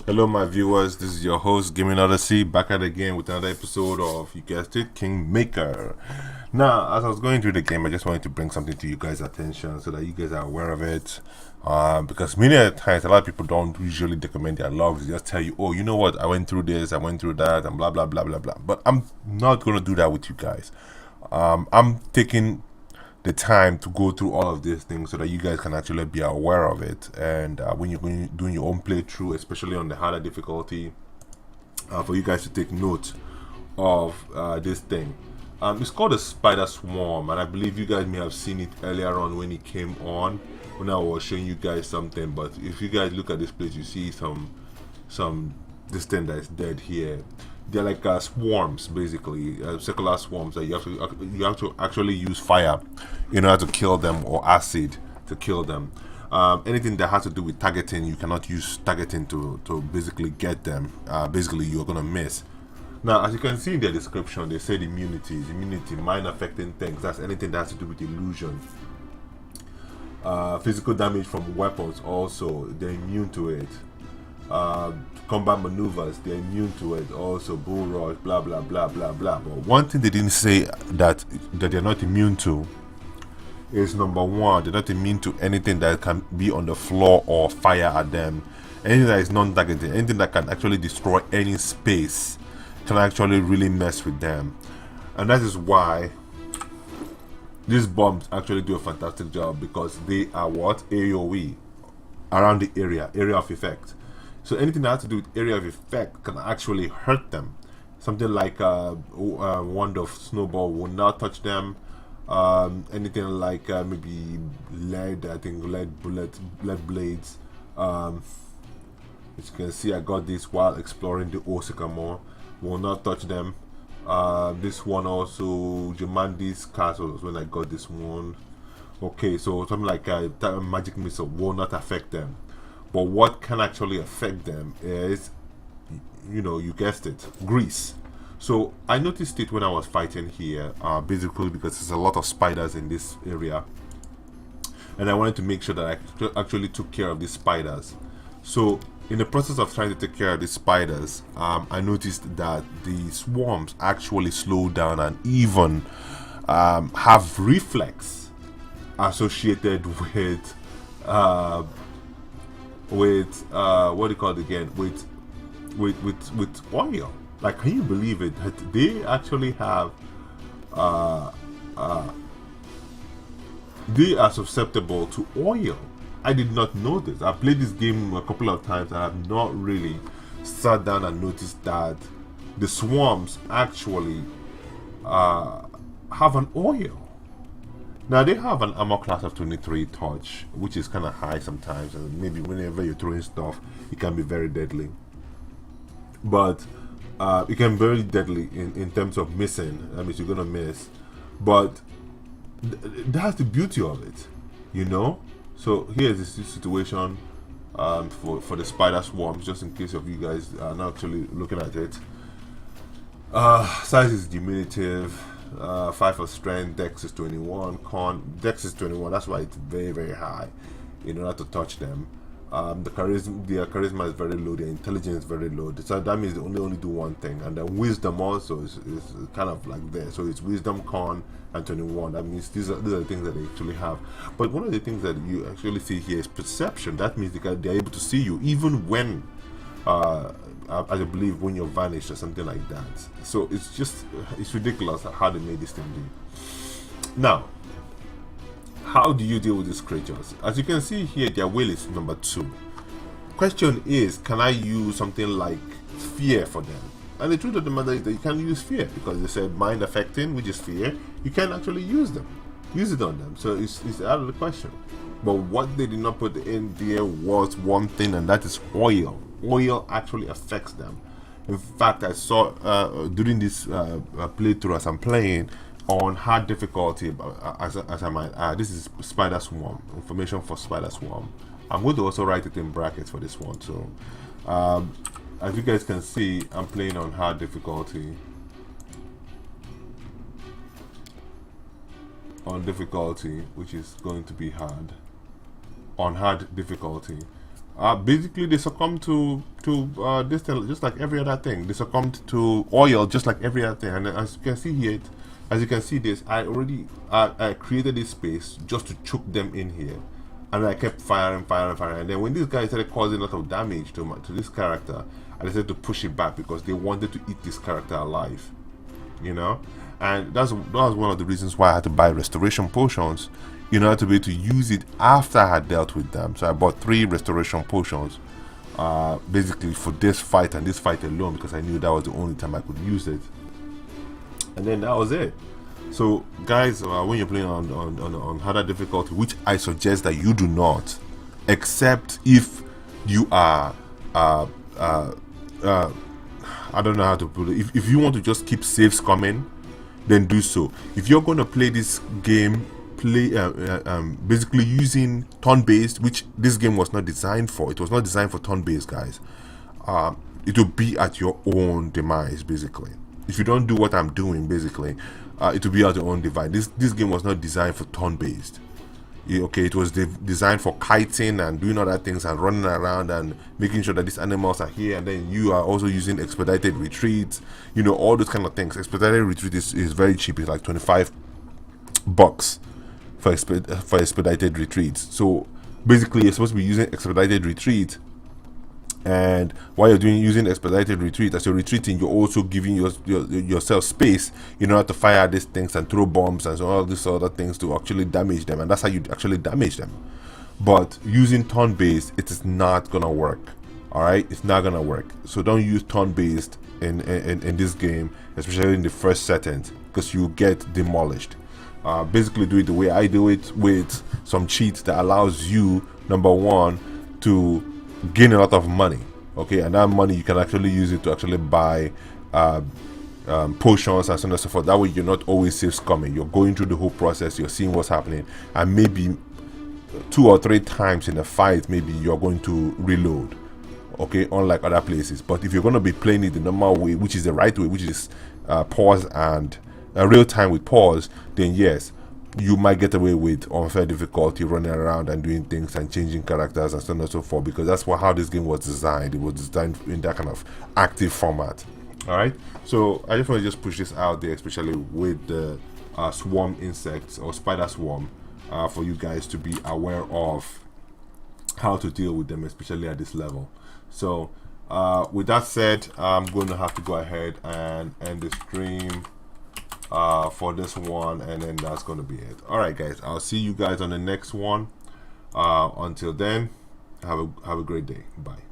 Hello, my viewers. This is your host, Gaming Odyssey, back at it again with another episode of, you guessed it, Kingmaker. Now, as I was going through the game, I just wanted to bring something to you guys' attention so that you guys are aware of it. Because many times, a lot of people don't usually document their logs. They just tell you, oh, you know what, I went through this, I went through that, and blah, blah, blah, blah, blah. But I'm not going to do that with you guys. I'm taking the time to go through all of these things so that you guys can actually be aware of it. And when you're doing your own playthrough, especially on the harder difficulty, for you guys to take note of this thing. It's called a spider swarm, and I believe you guys may have seen it earlier on when it came on, when I was showing you guys something. But if you guys look at this place, you see some this thing that is dead here. They're like swarms, basically, circular swarms that you have to actually use fire in order to kill them, or acid to kill them. Anything that has to do with targeting, you cannot use targeting to basically get them. Basically, you're gonna miss. Now, as you can see in their description, they said immunity, mind affecting things. That's anything that has to do with illusion. Physical damage from weapons, also, they're immune to it. Combat maneuvers, they're immune to it. Also, bull rush, blah blah blah blah blah. But one thing they didn't say that they're not immune to is number one, they're not immune to anything that can be on the floor or fire at them. Anything that is non-targeting, anything that can actually destroy any space, can actually really mess with them. And that is why these bombs actually do a fantastic job, because they are what? AoE, around the area of effect. So anything that has to do with area of effect can actually hurt them. Something like wand of snowball will not touch them. Anything like maybe lead, I think lead bullets, lead blades. As you can see, I got this while exploring the Osycamore. Will not touch them. This one also, Jumandi's castles, when I got this one. Okay, so something like a magic missile will not affect them. But what can actually affect them is, you guessed it, grease. So I noticed it when I was fighting here, basically because there's a lot of spiders in this area, and I wanted to make sure that I actually took care of these spiders. So in the process of trying to take care of these spiders, I noticed that the swarms actually slow down and even have reflex associated with what do you call it again, with oil. Like, can you believe it? They actually have uh, uh, they are susceptible to oil. I did not know this. I played this game a couple of times. I have not really sat down and noticed that the swarms actually have an oil. Now, they have an armor class of 23 touch, which is kind of high sometimes, and maybe whenever you're throwing stuff, it can be very deadly. But it can be very deadly in terms of missing. That means you're gonna miss. But that's the beauty of it, you know. So here's the situation for the spider swarms, just in case of you guys are not actually looking at it. Size is diminutive. 5 for strength, dex is 21, dex is 21, that's why it's very very high in order to touch them. Their charisma is very low, their intelligence is very low, so that means they only do one thing. And then wisdom also is kind of like there, so it's wisdom, con, and 21. That means these are the things that they actually have. But one of the things that you actually see here is perception. That means they're able to see you even when I believe when you're vanished or something like that. So it's ridiculous how they made this thing do. Now, how do you deal with these creatures? As you can see here, their will is number 2. Question is, can I use something like fear for them? And the truth of the matter is that you can't use fear, because they said mind affecting, which is fear. You can't actually use it on them. So it's out of the question. But what they did not put in there was one thing, and that is oil. Oil actually affects them. In fact, I saw during this playthrough, as I'm playing on hard difficulty, as I might add, this is spider swarm information for spider swarm. I'm going to also write it in brackets for this one. So as you guys can see, I'm playing on hard difficulty. On difficulty, which is going to be hard. On hard difficulty, Basically they succumb to this thing, just like every other thing. They succumbed to oil just like every other thing. And as you can see here, as you can see this, I created this space just to choke them in here, and I kept firing, and then when this guy started causing a lot of damage to this character, I decided to push it back because they wanted to eat this character alive, you know. And that was one of the reasons why I had to buy restoration potions in order to be able to use it after I had dealt with them. So I bought 3 restoration potions, basically for this fight and this fight alone, because I knew that was the only time I could use it. And then that was it. So guys, when you're playing on harder difficulty, which I suggest that you do not, except if you are I don't know how to put it. If you want to just keep saves coming, then do so. If you're going to play this game, basically using turn-based, which this game was not designed for. It was not designed for turn-based, guys. It will be at your own demise, basically. If you don't do what I'm doing, basically, it will be at your own device. This game was not designed for turn-based. Okay, it was designed for kiting and doing other things and running around and making sure that these animals are here, and then you are also using expedited retreats, you know, all those kind of things. Expedited retreat is very cheap. It's like $25 for expedited retreats. So basically you're supposed to be using expedited retreat, and while you're using expedited retreat, as you're retreating, you're also giving yourself space in order to fire these things and throw bombs and so all these other things to actually damage them, and that's how you actually damage them. But using turn-based, it is not gonna work. All right, it's not gonna work. So don't use turn-based in this game, especially in the first settings, because you get demolished. Basically do it the way I do it, with some cheats that allows you, number one, to gain a lot of money. Okay, and that money you can actually use it to actually buy potions and so on and so forth. That way you're not always safe coming. You're going through the whole process, you're seeing what's happening, and maybe 2 or 3 times in a fight maybe you're going to reload. Okay, unlike other places. But if you're going to be playing it the normal way, which is the right way, which is pause and real time with pause, then yes, you might get away with unfair difficulty, running around and doing things and changing characters and so on and so forth, because that's how this game was designed. It was designed in that kind of active format. All right, so I just want to just push this out there, especially with the swarm insects or spider swarm, for you guys to be aware of how to deal with them, especially at this level. So with that said, I'm going to have to go ahead and end the stream for this one, and then that's going to be it. All right, guys, I'll see you guys on the next one. Until then, have a great day. Bye.